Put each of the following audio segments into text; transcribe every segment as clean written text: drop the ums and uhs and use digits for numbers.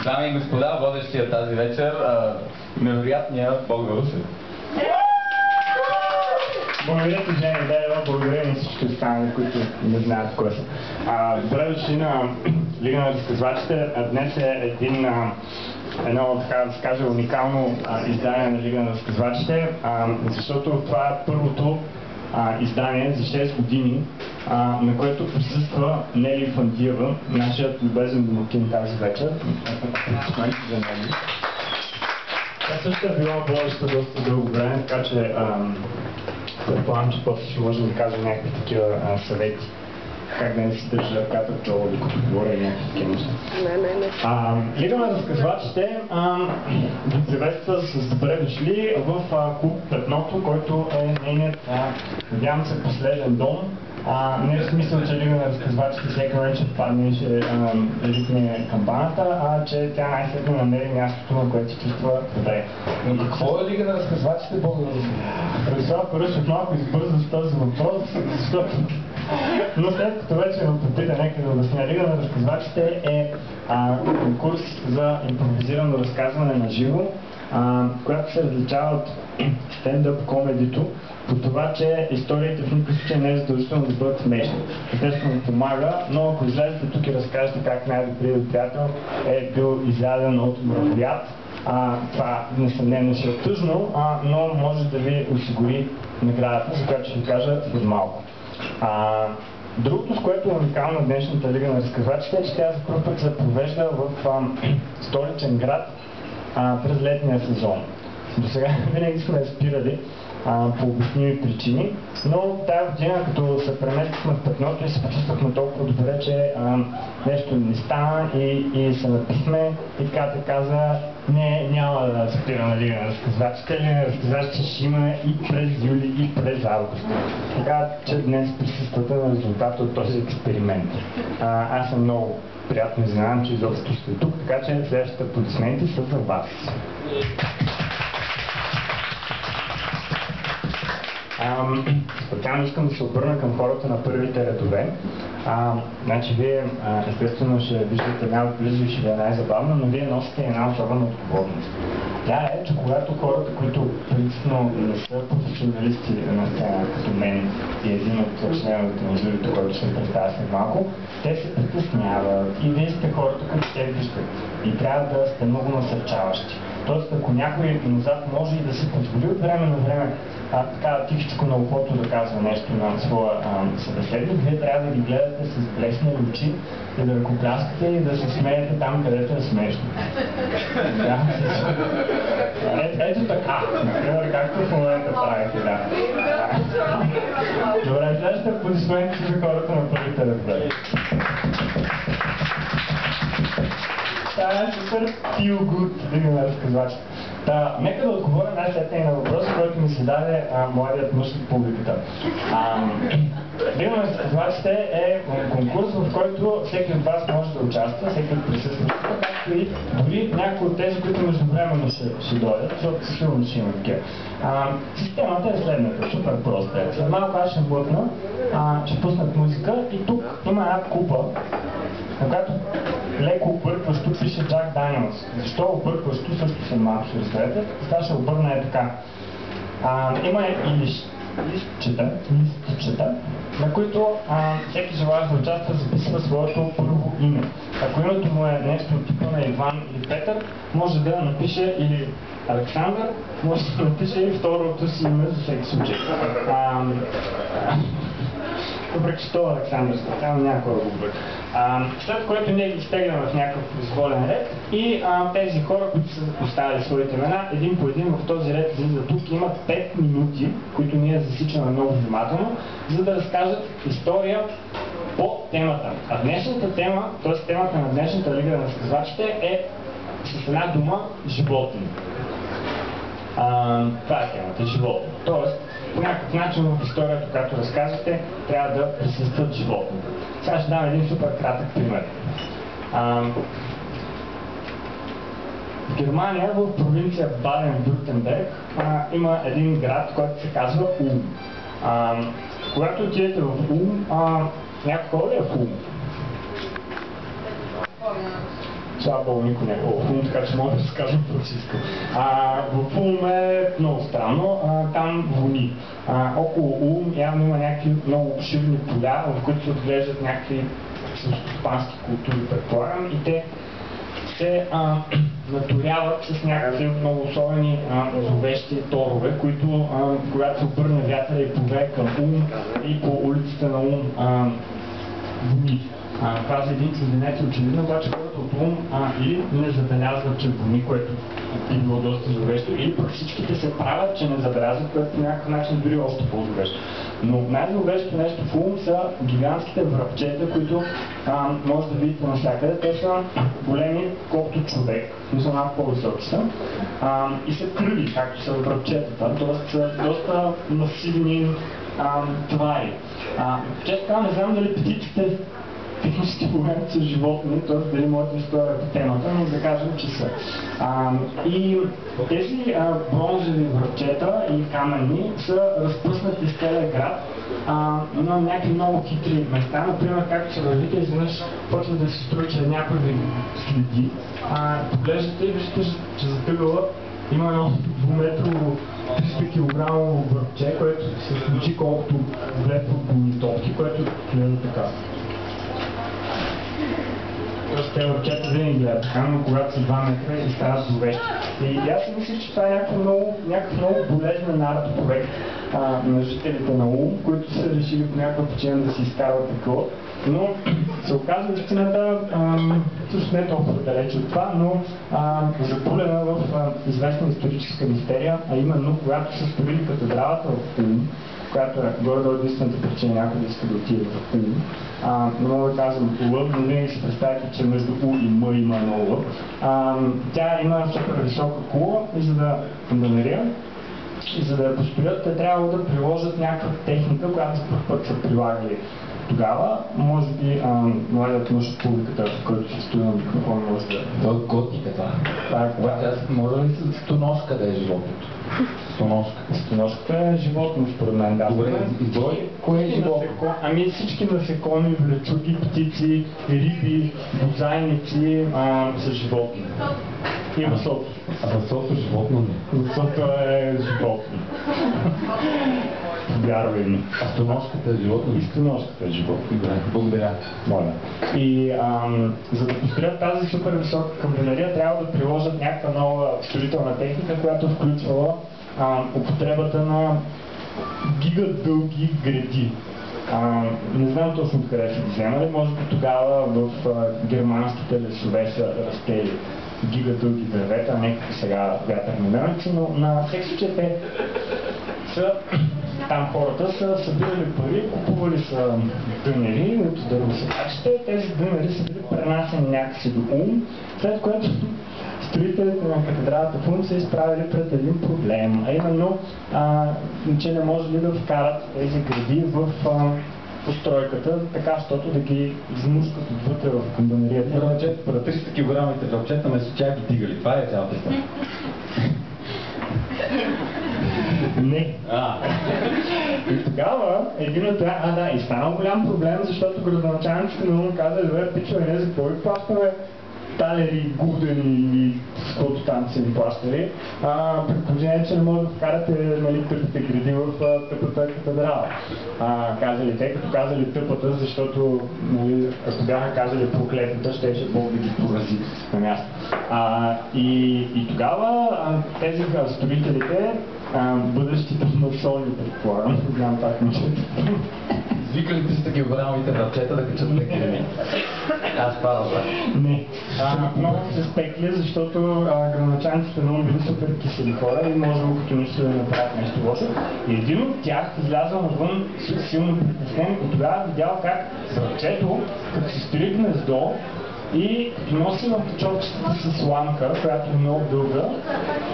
Дами и господа, водещия тази вечер, невероятният Бог да Русев. Благодаря ти, Жени, благодаря на всички останали, които не знаят кой са. Добре дошли на Лига на разказвачите. Днес е едно, така да се каже, уникално издание на Лига на разказвачите, защото това е първото издание за 6 години, на което присъства Нели Фандиева, нашият любезен домакин тази вечер. Тя също е била водеща доста дълго време, така че предполагам, че после ще можем да кажем някакви такива съвети. Как да не си държа ръката в джоба, докато говоря и някакви такива неща. Лига на разказвачите ви приветства с добре дошли в клуб Петното, който е нейният, надявам се, последен дом. Не е в смисъл, че Лига на разказвачите всеки момент ще падне и ще ритне камбаната, а че тя най-сетне намери мястото, на което се чувства добре. Но какво е Лига на разказвачите, Бог да Русев? Радислав Парушев малко избърза с този въпрос, защото... Но след като вече ме попита, нека да обясня. Лига на разказвачите е конкурс за импровизирано разказване на живо, която се различава от стендъп комедито по това, че историите в никакъв случай не е задължително да бъдат смешни. Естествено помага, но ако излезете тук и разкажете как най-добрият приятел е бил изяден от мравояд, това несъмнено ще е тъжно, но може да ви осигури наградата, за която ще ви кажа след малко. Другото, с което е уникално днешната Лига на разказвачите, е, че тя за първ път се провежда в столичен град през летния сезон. До сега винаги сме я спирали по обясними причини, но тази година, като се преместихме в Петното и се почувствахме толкова добре, че нещо не стана и се напихме и така те каза, не, няма да спира на Лига на разказвачите. Лига на разказвачите ще има и през юли, и през август. Така че днес присъствате на резултата от този експеримент. Аз съм много приятно изненадан, че изобщо сте тук, така че следващите аплодисменти са за вас. Специално искам да се обърна към хората на първите редове. Значи вие естествено ще виждате най-отблизо и ще ви е най-забавно, но вие носите една особена отговорност. Тя е, че когато хората, които принципно не са професионалисти на сцена, като мен и един от членовете на журито, който ще представя след малко, те се притесняват и вие сте хората, които те виждат. И трябва да сте много насърчаващи. Тоест, ако някой назад може и да се позволи от време на време така тихичко на ухото да казва нещо на своя събеседник, вие трябва да ги гледате с блесни очи и да ръкопляскате и да се смеете там, където е смешно. Ето така, например, както в момента правите, да. Добре, следващите аплодисменти за хората на първите редове. Това е супер feel good Лига на разказвачите. Нека да отговоря най-сетне и на въпроса, който ми се даде младият мъж от публиката. Лига на разказвачите е конкурс, в който всеки от вас може да участва, всеки от присъстващите, както и дори някои от тези, които междувременно ще дойдат, защото сигурно ще има такива. Системата е следната, супер проста. След малко аз ще блъкна, ще пуснат музика и тук има една купа, на която леко объркващо пише Джак Даниелс. Защо объркващо, също съм малко ще разберете. Сега ще обърна е така. Има и листчета, на които всеки желаящ да участва записва своето първо име. Ако името му е нещо от типа на Иван или Петър, може да напише или Александър, може да напише и второто си име за всеки случай. Въпреки че това Александър специално някой да го бърка. След което ние ги стегляме в някакъв произволен ред и тези хора, които са поставили своите имена, един по един в този ред излизат тук, имат 5 минути, които ние засичаме много внимателно, за да разкажат история по темата. А днешната тема, т.е. темата на днешната Лига на разказвачите е с една дума животни. Това е темата, животни. Тоест, по някакъв начин в историята, която разказвате, трябва да присъстват животни. Сега ще дам един супер кратък пример. В Германия, в провинция Баден-Вюртемберг, има един град, който се казва Улм. Когато отидете в Улм, Някой ходи ли е в Улм? Слава Богу, никой не е в Улм, така че мога да се кажем какво си искам. В Улм е много странно, там вони. Около Улм явно има някакви много обширни поля, в които се отглеждат някакви селскостопански култури, предполагам, и те се наторяват с някакви много особени зловещи торове, които, когато се обърне вятъра и повее към Улм и по улиците на Улм вони. Каза един чужденец, очевидно, обаче хората от Улм или не забелязват, че вони, което би било доста зловещо, или пък всичките се правят, че не забелязват, което по някакъв начин дори още по-зловещо. Но най-зловещото нещо в Улм са гигантските връбчета, които може да видите навсякъде. Те са големи, колкото човек, смисъл малко по-високи са, и са кръви, както са връбчетата, т.е. са доста масивни твари. Често не знам дали птиците технически момент са животни, т.е. дали моята история по темата, но да кажем, че са. И тези бронзови връбчета и камъни са разпръснати с целия град на някакви много хитри места. Например, както се вървите, изведнъж почва да се строи, че някой ви следи. Поглеждате и виждате, че за тъгъла има едно 2-метрово 300 кг връбче, което се случи колкото две футболни топки, което гледа така. Тоест те връбчета винаги гледат така, но когато са 2 метра и стават зловещи. И аз си мисля, че това е някакъв много болезнен арт-проект на жителите на Улм, които са решили по някаква причина да си изкарват такова. Но се оказва истината, всъщност не толкова далеч от това, но забулена в известна историческа мистерия, а именно когато са строили катедралата в Улм, която е горе-долу единствената причина някой да иска да отиде в Улм. Не мога да казвам Л, но винаги си представите, че между У и М има едно Л. Тя има супер висока кула и за да намеря, и за да я построят, те трябва да приложат някаква техника, която за първ път са прилагали тогава. Може би младият мъж от публиката, който се стои на микрофон, може да... Това е готика това. Това е когато Аз може ли стоножка да е животното? Стоножката е животно, според мен, да. Добре, изложи кое е животно? Ами всички насекоми, влечуги, птици, риби, бозайници са животни. И въсото. А въсото животно не? Въсото е животно. Вярвай ми. А стоножката е животно? И стоножката е животно. Добре, благодаря. Моля. И за да построят тази супер висока камбанария, трябва да приложат някаква нова строителна техника, която включвала употребата на гигадълги греди. Не знам точно къде са вземали, може би тогава в германските лесове са растели гигадълги дървета, не като сега вятърни мелници, но на всеки случай те са там хората са събирали пари, купували са дънери от дървосекачите, тези дънери са били пренасени някакси до Улм, след което строителите на катедралата в Улм са изправили пред един проблем, а именно, че не може ли да вкарат тези гради в постройката, така, защото да ги измускат отвътре в камбанарията. Първо 300 кг връбчета ме с тях ги дигали. Това е цялата история. Не. И тогава един от тях, и станал голям проблем, защото градоначалниците на Улм казали, добре, пичове, не за какво ви плащаме талери, гудени и каквото там са им плащали, при положение, че не може да вкарате тъпите гради в тъпата катедрала. Казали те, като казали тъпата, защото ако бяха казали проклетата, щеше Бог да ги порази на място. И тогава тези строителите, бъдещите масони, предполагам, не знам как мъжете, Викали 300 кг връбчета да качат леки. Аз падам, брат. Не. Много се спекли, защото градоначалниците на Улм били супер кисели хора и можело като нищо да направят нещо лошо. И един от тях излязъл навън силно притеснен и тогава видял как връбчето, като се строи гнездо, и носи в печовчетата с сламка, която е много дълга,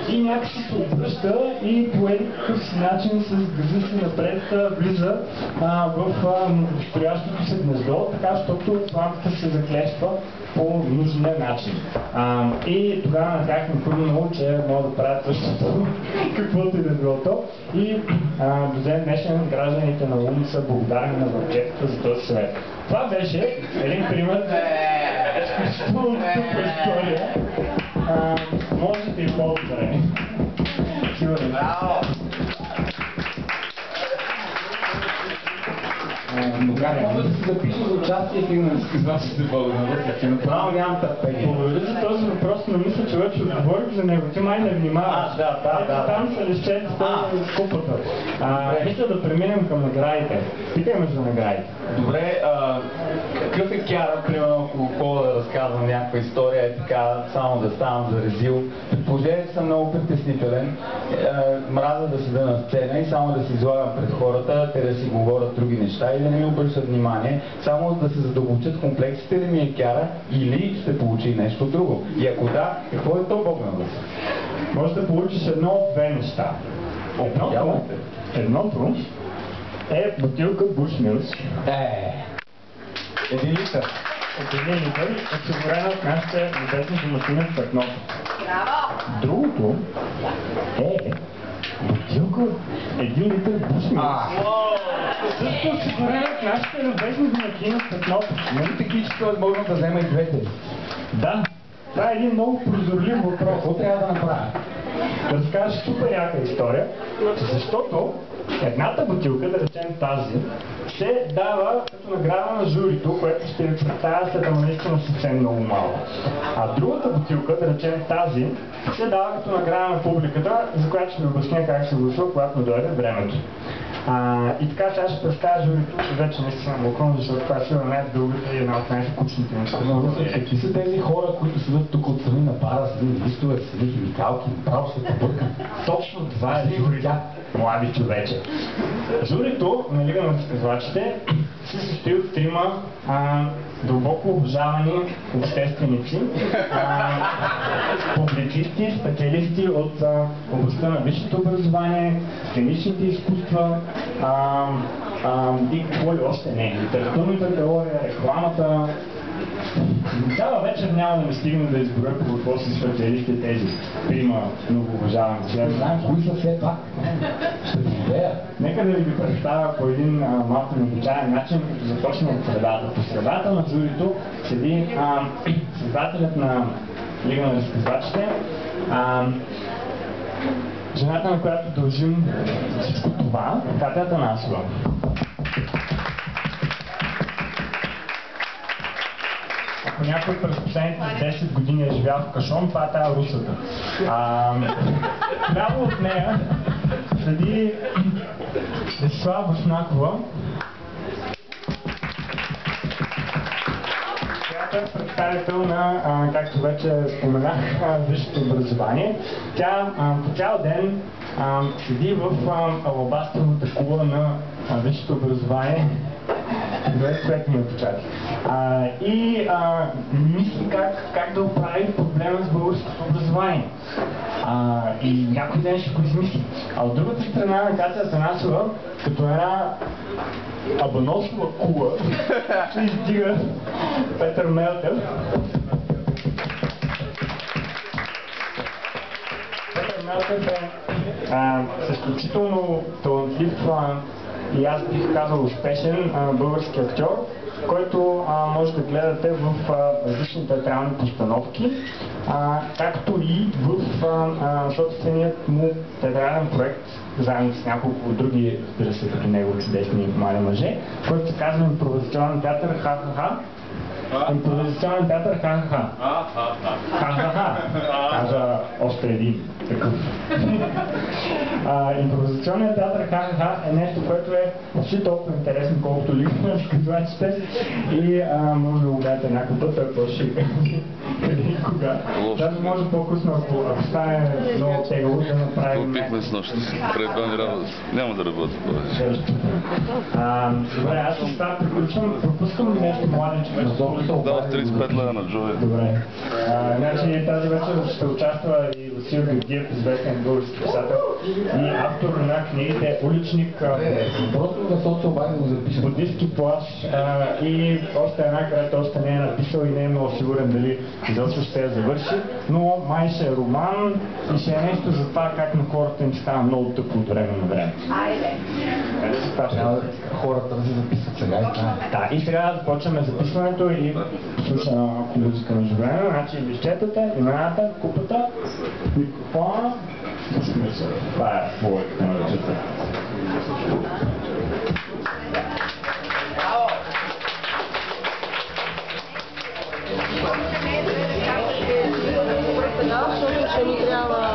и някакси се обръща и по едикакъв си начин с гъза си напред влиза в строящото се гнездо, така, защото сламката се заклещва по нужния начин. И тогава на тях ми хрумнало, че могат да правят същото, каквото и да било то. И до ден днешен гражданите на Улм са благодарни на връбчетата за този съвет. Това беше един пример за изключително тъпа история. Можете и по-добре. Сигурен. Мога да се запиша за участие в Игна разказвачите българите, направо нямам търпение. Благодаря за този въпрос, но мисля, че вече отговорих за него. Ти май не внимаваш. Да. Там са лищете с купата. Мисля да преминем към наградите. Питаме за наградите. Добре, какъв е кяра, примерно, ако хора да разказвам някаква история, е така, само да ставам за резил. При положение, че съм много притеснителен, мразя да седа на сцена и само да си излагам пред хората, те да си говорят други неща и да не ми обръщат внимание, само да се задълбочат комплексите да ми е кяра или ще получи нещо друго. И ако да, какво е то Богдан? Може да получиш едно от две неща. Едното е бутилка Bushmills. 1 литър. От 1 литър, осигурена от нашите любезни домакини в Петното. Другото е бутилка 1 литър Bushmills. Също осигурена от нашите любезни домакини в Петното. Нали технически възможно да взема и двете? Да. Това е един много прозорлив въпрос. Какво трябва да направя? Да разкажеш супер яка история, защото едната бутилка, да речем тази, се дава като награда на журито, което ще ви представя след наистина съвсем много малко. А другата бутилка, да речем тази, се дава като награда на публиката, за която ще ви обясня как се гласува, когато му дойде времето. И така сега ще представя журито, вече наистина мокром, защото това ще е най-дългата и една от най-скучните неща. Какви са тези хора, които седат тук отстрани на бара, седи листове, седи химикалки, право ще побъркам. Точно това е журито, млади човече. Журито на Лига на разказвачите се състои от трима дълбоко обожавани общественици, публицисти, специалисти от областта на висшето образование, сценичните изкуства и какво ли още не. Литературната теория, рекламата. Цяла вечер няма да ми стигне да изборя по какво са специалисти тези трима много уважавани. Не знаем кои са все пак. Ще ви идея. Нека да ви ги представя по един малко необичаен начин, като започнем от средата. По средата на журито седи създателят на Лига на разказвачите, жената, на която дължим всичко това, Катя Атанасова. Ако някой през последните 10 години е живял в Кашон, това е тая русата. Право от нея седи Десислава Боснакова, която е представител на, както вече споменах, висшето образование. Тя по цял ден седи в алабастровата кула на висшето образование, което ме почати. И мисли как да оправи проблема с българското образование. И някой ден ще го измисли. А от другата страна на Катя Атанасова, като една абаносова кула, се издига Петър Мелтев. Петър Мелтев е изключително талантлив и аз бих казал успешен български актьор, който може да гледате в различни театрални постановки, както и в собственият му театрален проект, заедно с няколко други, разбира се, като негови чудесни млади мъже, който се казва Импровизационен театър Ха-ха-ха. Импровизационен театър Ха-ха-ха. Ха-ха-ха.Каза още един такъв. Импровизационният театър Ха-ха-ха е нещо, което е почти толкова интересно, колкото Лига на разказвачите и може да го гледате някой път, ако ще къде и кога. Даже може по-късно, ако стане много тегаво, да направим... Опихме с нощи. Пред това няма да работя повече. Добре, аз с това приключвам. Пропускам ли нещо, младен човек? Дава 35 лева на Джоя. Добре. Значи тази вечер ще участва и Васил Георгиев, известен български писател и автор на книгите Уличник, Просто да се обади да го запиша. Будистки плаж и още една, която още не е написал и не е много сигурен дали изобщо ще я завърши, но май ще е роман и ще е нещо за това как на хората им става много тъпо от време на време. Айде! Хората да се записват сега и това. Да, и сега започваме записването и слушаме малко музика между време. Значи лищетата, имената, купата, микрофона. Слушаме се. Това е моята на ръчета. Защото ще ни трябва